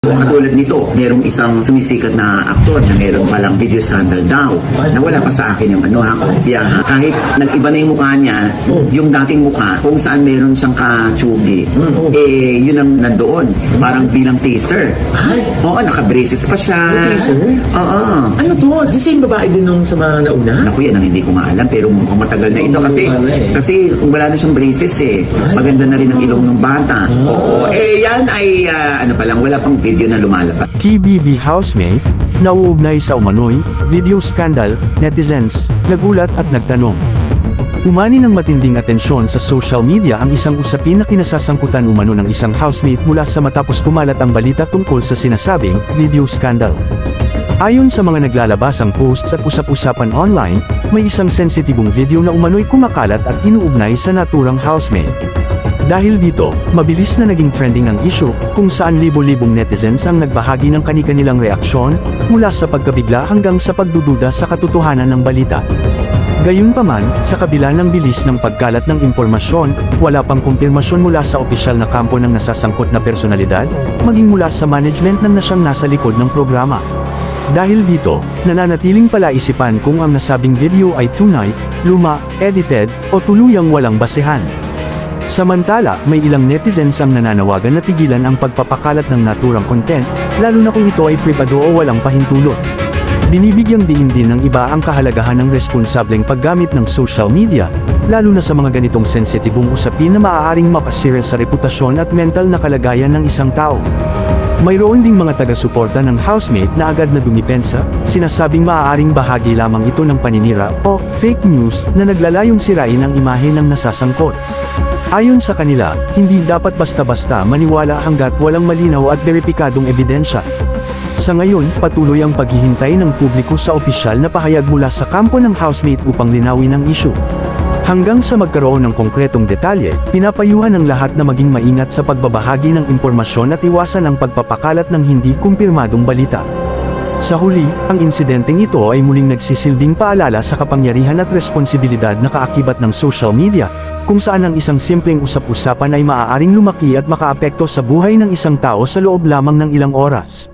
Katulad nito, merong isang sumisikat na aktor na meron palang video scandal daw. Na wala pa sa akin yung kopya ha. Kahit nag-iba na yung mukha niya, yung dating mukha, kung saan meron siyang ka-tsugi, yun ang nandoon. Parang bilang teaser. Oo, naka-braces pa siya. Oo. Ano to? The same babae din nung sa mga nauna? Naku, yan ang hindi ko maalam, pero mukhang matagal na ito kasi wala na siyang braces eh. Maganda na rin ang ilong ng bata. Oo. Yan ay, wala pang video na lumalabas. TBB housemate, nauugnay sa umano'y video scandal, netizens, nagulat at nagtanong. Umani ng matinding atensyon sa social media ang isang usapin na kinasasangkutan umano ng isang housemate mula sa matapos kumalat ang balita tungkol sa sinasabing video scandal. Ayon sa mga naglalabasang posts at usap-usapan online, may isang sensitibong video na umano'y kumakalat at inuugnay sa naturang housemate. Dahil dito, mabilis na naging trending ang issue, kung saan libo-libong netizens ang nagbahagi ng kani-kanilang reaksyon, mula sa pagkabigla hanggang sa pagdududa sa katotohanan ng balita. Gayunpaman, sa kabila ng bilis ng pagkalat ng impormasyon, wala pang kumpirmasyon mula sa opisyal na kampo ng nasasangkot na personalidad, maging mula sa management ng nasyang nasa likod ng programa. Dahil dito, nananatiling palaisipan kung ang nasabing video ay tunay, luma, edited, o tuluyang walang basehan. Samantala, may ilang netizens ang nananawagan na tigilan ang pagpapakalat ng naturang content, lalo na kung ito ay pribado o walang pahintulot. Binibigyang diin din ng iba ang kahalagahan ng responsableng paggamit ng social media, lalo na sa mga ganitong sensitibong usapin na maaaring mapasira sa reputasyon at mental na kalagayan ng isang tao. Mayroon ding mga taga-suporta ng housemate na agad na dumipensa, sinasabing maaaring bahagi lamang ito ng paninira o fake news na naglalayong sirain ang imahe ng nasasangkot. Ayon sa kanila, hindi dapat basta-basta maniwala hanggat walang malinaw at beripikadong ebidensya. Sa ngayon, patuloy ang paghihintay ng publiko sa opisyal na pahayag mula sa kampo ng housemate upang linawin ang issue. Hanggang sa magkaroon ng konkretong detalye, pinapayuhan ng lahat na maging maingat sa pagbabahagi ng impormasyon at iwasan ang pagpapakalat ng hindi kumpirmadong balita. Sa huli, ang insidenteng ito ay muling nagsisilbing paalala sa kapangyarihan at responsibilidad na kaakibat ng social media, kung saan ang isang simpleng usap-usapan ay maaaring lumaki at makaapekto sa buhay ng isang tao sa loob lamang ng ilang oras.